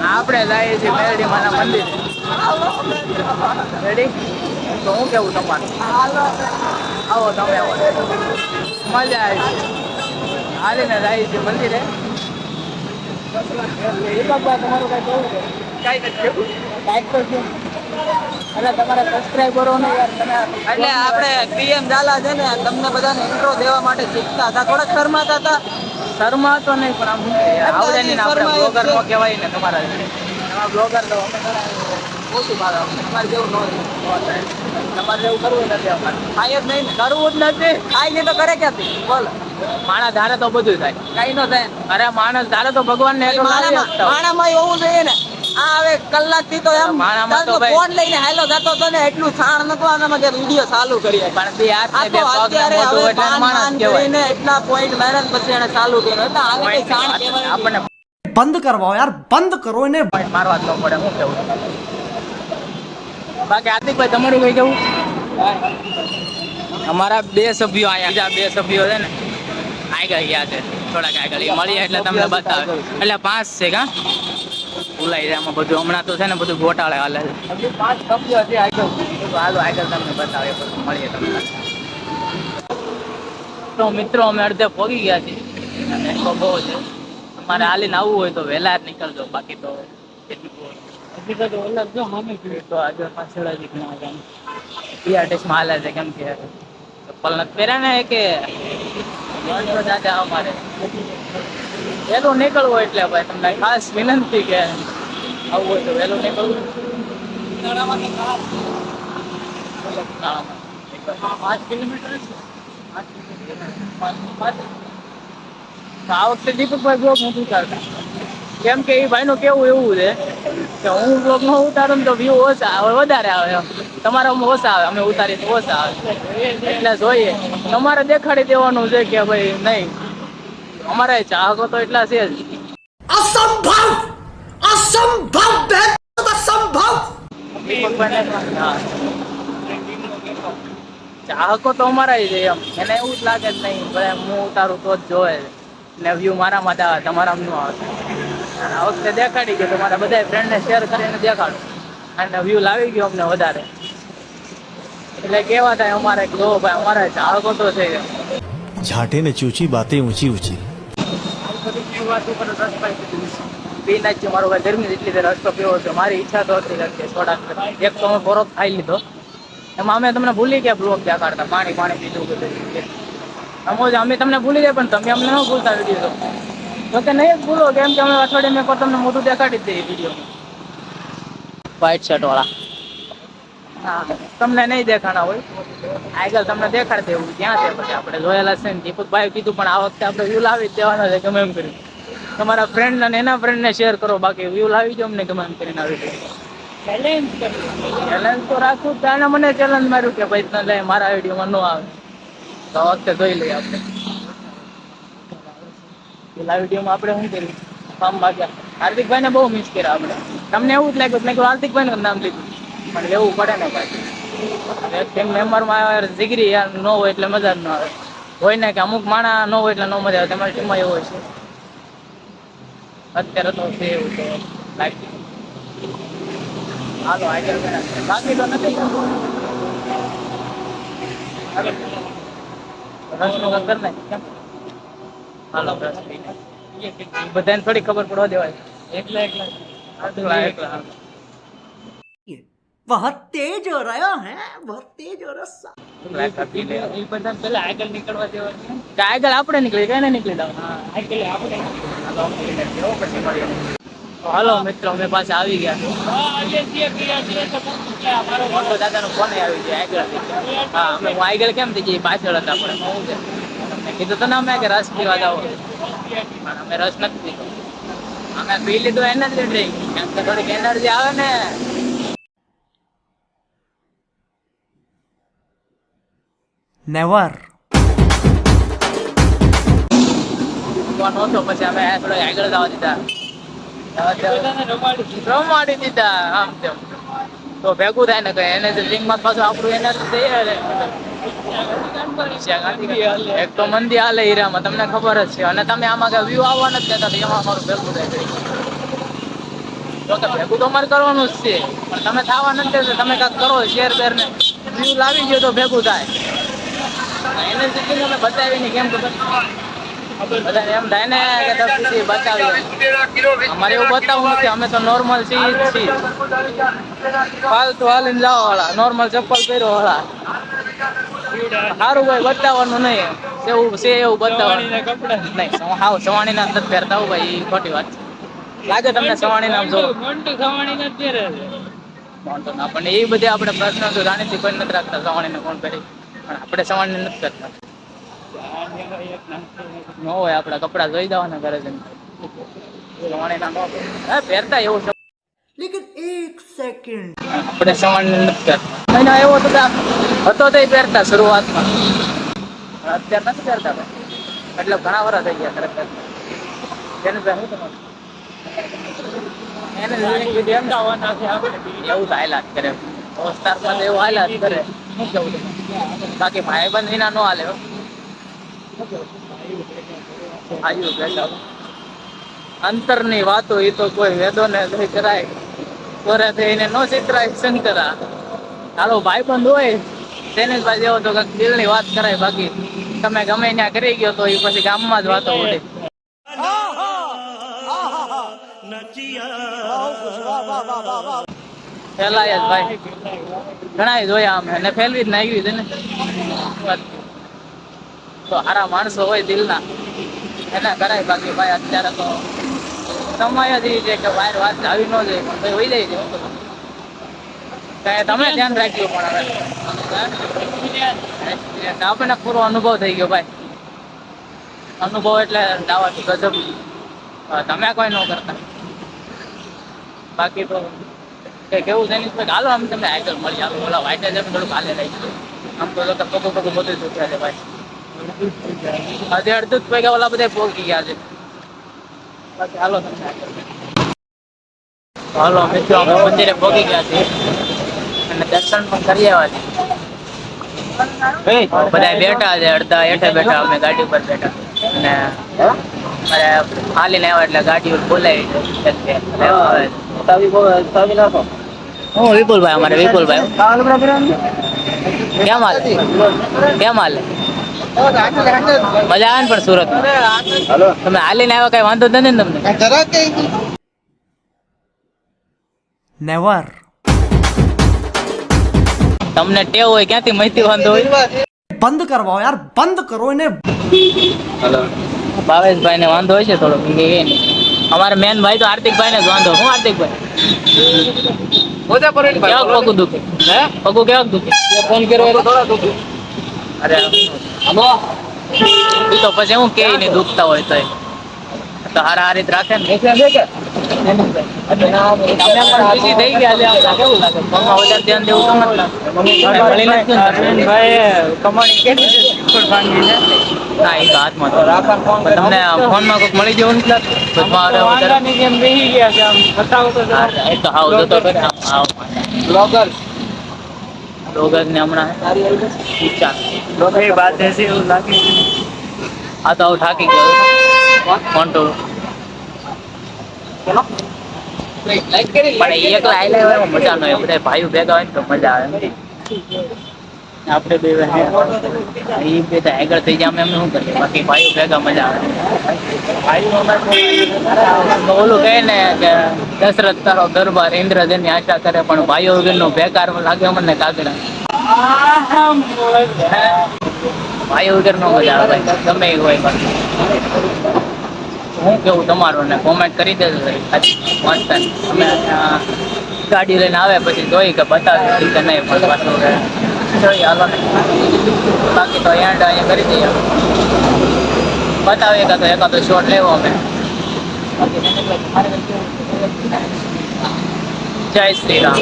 આપણે જઈએ છીએ મેરડી માના મંદિર. રેડી? તો હું કેવું તમારું? આવો તમે આવો. મજા આવી છે. હાલીને જઈએ છીએ મંદિરે. તમારું કઈ કેવું છે? કઈ નથી કેવું. કાંઈક તો છે. એટલે તમારા સબસ્ક્રાઈબરોને યાર તમે એટલે આપણે પીએમ ઝાલા છે ને તમને બધાને ઇન્ટ્રો દેવા માટે શીખતા હતા, થોડાક શરમાતા હતા. શર્મા તો નહીં, પણ આમ એટલે આવડે હજી નહીં ને. આપણે શરમાય જ બ્લોગર છે. નો કહેવાય ને તમારા બ્લોગર તો અમે ઓછું ભાવે. તમારે જેવું ન થાય. તમારે જેવું કરવું નથી અમારે. થાય જ નહીં ને. કરવું જ નથી. થાય નહીં તો કરે ક્યાંથી બોલો. માણસ ધારે તો બધું થાય. કઈ નો થાય. અરે માણસ ધારે તો ભગવાનને એટલો લાવી શકતા હોય. માણામાં હોવું જોઈએ ને. આ હવે કલાકથી તો એમ માણામાં તો ભાઈ ફોન લઈને હાલો જતો હતો ને, એટલું છાણ નતો આનામાં કે વિડીયો ચાલુ કરીએ. પણ બે હાથ આ ને તો બે પગ ને અત્યારે મોઢું હવે એટલે એને માણસ માન કહેવાય. કરીને એટલા પોઈન્ટ માર્યા ને પછી એને ચાલુ કર્યું. એટલે આને કઈ છાણ કહેવાય આપણને બંધ કરવાઓ યાર, બંધ કરો એને. પોઈન્ટ મારવા જ ન પડે. હું કેવું? બાકી હાર્દિકભાઈ તમારું કઈ કેવું? અમારા બે સભ્યો આયા, બીજા બે સભ્યો છે ને આગળ ગયા છે, થોડાક આગળ. એ મળીએ એટલે તમને બતાવે. એટલે 5 છે કા ભૂલાઈ જાય આમાં બધું. હમણાં તો છે ને બધું ગોટાળે હાલે છે. હજી 5 સભ્યો છે આગળ. હાલો આગળ તમને બતાવે, બધું મળીએ તમને. તો મિત્રો અમે અડધે પહોંચી ગયા છીએ. અને તો બહુ છે. અમારે હાલીને આવવું હોય તો વહેલા જ નીકળજો. બાકી તો બીઆરટીએસમાં હાલે છે. કેમ કે ચપ્પલ નથી પહેર્યા ને કે અમારે વહેલું નીકળવું હોય એટલે ભાઈ તમને ખાસ વિનંતી કે આવું હોય તો વહેલું નીકળવું. 5 કિલોમીટર છે. આ વખતે દીપકભાઈ બ્લોગ નથી ઉતારતા. કેમ કે એ ભાઈનું કેવું એવું છે કે હું બ્લોગ ન ઉતારું તો વ્યૂ ઓછા વધારે આવે. તમારામાં ઓછા આવે, અમે ઉતારીએ તો ઓછા આવે. એટલે જોઈએ તમારે દેખાડી દેવાનું છે કે ભાઈ નહીં, અમારા ચાહકો તો એટલા છે જ. અસંભવ, અસંભવ, અસંભવ. ચાહકો તો અમારા છે એમ. એને એવું જ લાગે જ નહીં ભાઈ હું ઉતારું તો જ જોવે ને વ્યૂ મારા માટે આવે, તમારા ન આવે. આ વખતે દેખાડી ગયો તમારા બધા ફ્રેન્ડને શેર કરીને દેખાડો અને વ્યૂ લાવી ગયો અમને વધારે. એટલે કેવા થાય અમારે જો ભાઈ અમારા ચાહકો તો છે. झाटे ने चूची बातें ऊंची ऊंची. મારો ભાઈ ગરમી એટલી રસ્તો પીવો છે. મારી ઈચ્છા તો હતી કે થોડાક એક તો અમે બરોફ ખાઈ લીધો. એમાં અમે તમને ભૂલી ગયા બ્લોગ દેખાડતા. પાણી પીધું બધું. અમે તમને ભૂલી જાય પણ તમે અમને ન ભૂલતા વિડીયો તો. જો કે નહીં જ ભૂલો, કેમ કે અમે અઠવાડિયામાં એકવાર તમને મોટું દેખાડી જ દઈએ વિડીયો. વ્હાઈટ શર્ટ વાળા હા તમને નહીં દેખાણા હોય, આગળ તમને દેખાડી દેવું ક્યાં છે. પછી આપણે જોયેલા છે ને. દીપકભાઈ કીધું પણ આ વખતે આપણે વ્યૂ લાવી જ દેવાના છે ગમે એમ કર્યું. તમારા ફ્રેન્ડ અને એના ફ્રેન્ડને શેર કરો. બાકી વ્યૂ લાવી દો અમને ગમે એમ કરીને આવી ચેલેન્જ તો રાખું. ત્યાં મને ચેલેન્જ માર્યું કે ભાઈ તને મારા વિડીયોમાં ન આવે તો આ વખતે જોઈ લઈએ આપણે. પેલા વિડીયોમાં આપણે શું કર્યું ફાર્મ ભાગ્યા. હાર્દિકભાઈને બહુ મિસ કર્યા આપણે. તમને એવું જ લાગ્યું મેં હાર્દિકભાઈનું નામ લીધું પણ લેવું પડે ને ભાઈ. ટીમ મેમ્બરમાં જીગરી યાર ન હોય એટલે મજા જ ન આવે. હોય ને કે અમુક માણા ન હોય એટલે ન મજા આવે. તમારી ટીમમાં એવું હોય છે અત્યારે તો છે એવું તો લાગતું. હાલો આગળ બાકી તો નથી. રસનું કર ને કેમ હાલો રસ પીને બધાને થોડી ખબર પડવા દેવાય. એકલા એકલા वह तेज हो रहा है, वह तेज हो रहा. આગળ નીકળવા દેવાનું. આગળ આપણે નીકળી કઈ નીકળી જાવ. હાલો મિત્રો અમે પાછા આવી ગયા. મોટો દાદાનો ફોન આવી ગયો આગળ. હા અમે આગળ કેમ થઈ જઈએ પાછળ હતા આપણે. શું છે તમને કીધું તો ને અમે કે રસ પીવા જાવ પણ અમે રસ નથી પીધો. અમે પી લીધું એનર્જી ડ્રિંક. કેમ કે થોડીક એનર્જી આવે ને. Never. નહોતો પછી અમે થોડા આગળ જવા દીધા. રમાડી દીધા આમ તેમ તો ભેગું થાય ને કઈ એને ડ્રિંકમાં પાછું આપણું એનર્જી દઈએ. એક તો મંદી હાલે હીરામાં તમને ખબર જ છે. અને તમે આમાં કઈ વ્યૂ આવવા નથી દેતા એમાં અમારું ભેગું થાય. જો કે ભેગું તો અમારે કરવાનું જ છે, પણ તમે થવા નથી દેતા, તમે કાંઈક કરો શેર બેર ને વ્યૂ લાવી ગયો તો ભેગું થાય. એને સુધી અમે બતાવી નહીં, કેમ કે બધાને એમ થાય ને કે તરફથી બતાવી. અમારે એવું બતાવવું નથી, અમે તો નોર્મલ છીએ જ છીએ. ફાલતુ હાલીને જાઓ વાળા, નોર્મલ ચપ્પલ પહેરો વાળા. સારું ભાઈ બતાવવાનું નહીં, એવું છે એવું બતાવવાનું નહીં. હાવ સવાણીના નથી પહેરતા હું ભાઈ, એ ખોટી વાત છે. લાગે તમને સવાણીના જો મોન્ટો ના, પણ એ બધી આપણે પ્રશ્ન તો જાણીથી કોઈ નથી રાખતા સવાણીને કોણ પહેરી, પણ આપણે સવાણી નથી કરતા. ન હોય આપણા કપડા જોઈ જવાના ઘરે જઈને, સવાણીના ન પહેરતા એવું છે. लेकिन एक सेकंड આપણે સવાણી નથી કરતા. મહિના એવો હતો તો પહેરતા શરૂઆતમાં, અત્યારે નથી પહેરતા ભાઈ. એટલે ઘણા વર્ષ થઈ ગયા ખરેખર. એને પહેરું તમારે એને એવું હાલાત કરે, હોસ્ટારમાં એવું હાલાત કરે. શું કેવું તમારે? બાકી ભાઈબંધ વિના નો હાલે. આવ્યું બેઠા અંતરની વાતો એ તો કોઈ વેદો ને નહીં કરાય, કોરે થઈને નો ચિત્રાય શંકરા. હાલો ભાઈબંધ હોય તેને જ ભાઈ જેવો તો કંઈક દિલની વાત કરાય, બાકી તમે ગમે ત્યાં કરી ગયો તો એ પછી ગામમાં જ વાતો ઉડે. ફેલાય જ ભાઈ, ઘણા જોયા અમે, અને ફેલવી જ નાખી છે ને. તો સારા માણસો હોય દિલના એના કરાય, બાકી ભાઈ અત્યારે તો સમય જ એ છે કે બહાર વાત આવી ન જાય, પણ ભાઈ વહી જાય છે. તમે ધ્યાન રાખ્યું, પણ હવે આપણને પૂરો અનુભવ થઈ ગયો ભાઈ. અનુભવ એટલે દાવાથી ગજબ, તમે કોઈ ન કરતા. બાકી તો કઈ કેવું છે નહીં. હાલો આમ તમને આગળ મળી, હાલો ઓલા વાઈટે જેમ થોડુંક હાલે રહી ગયું. આમ તો લોકો પગું બધું દુખ્યા છે ભાઈ. હજી અડધું જ પૈકા ઓલા બધા પોગી ગયા છે. બાકી હાલો તમને હાલો મિત્રો, અમે મંદિરે પોગી ગયા છીએ અને દર્શન પણ કરી આવ્યા છીએ. બધા બેઠા છે, અડધા હેઠે બેઠા, અમે ગાડી ઉપર બેઠા. અને મારે હાલીને આવ્યા એટલે ગાડી બોલાવી. હું વિપુલભાઈ, અમારે વિપુલભાઈ. કેમ હાલે? કેમ હાલે? મજા આવે ને? પણ સુરત તમે હાલીને આવ્યા, કઈ વાંધો નથી ને તમને? नेवर તમને ટેવ હોય, ક્યાંથી માહિતી વાંધો હોય? बंद करवाओ यार, बंद करो इन्हें. ભાવેશભાઈ ને વાંધો હોય છે થોડો. અમારે મેન ભાઈ તો હાર્દિકભાઈ ને જ વાંધો. હું હાર્દિકભાઈ કેવાક પગું દુખે? પગું કેવાક દુખે? ફોન કર્યો થોડા દુખે. અરે એ તો પછી હું કે નહીં દુખતા હોય તો તો હારા હારીત રાખે ને. તમે પણ busy થઈ ગયા છે, આમ કેવું લાગે? ફોનમાં વધારે ધ્યાન દેવું તો નથી લાગતું. કમાણી કેટલી છે? ના એ તો હાથમાં તો તમને ફોનમાં કોઈક મળી જવું નથી લાગતું? એ તો હાવ જતો કરે. બ્લોગર ને હમણાં આ તો આવું થાકી ગયો મોન્ટો. પણ એકલા આયલા મજા ન હોય, બધા ભાઈઓ ભેગા હોય ને તો મજા આવે. આપણે બે એ બે તો આગળ થઈ જાય, અમે એમને શું કરીએ? બાકી ભાઈઓ ભેગા મજા આવે. ઓલું કહે ને કે દશરથ તારો દરબાર ઇન્દ્ર જેની આશા કરે, પણ ભાઈઓ વગરનો બેકાર લાગે અમને કાગડા. ભાઈઓ વગર નો મજા આવે ગમે એ હોય. હું કેવું તમારું ને કોમેન્ટ કરી દેજો. મસ્ત અમે ગાડી લઈને આવે પછી જોઈ કે બતાવી કે નહીં, પણ પાછું જોઈએ હાલો ને. બાકી તો એન્ડ અહીંયા કરી દઈએ, બતાવીએ કાં તો એકાદો શોટ લેવો અમે. જય શ્રી રામ.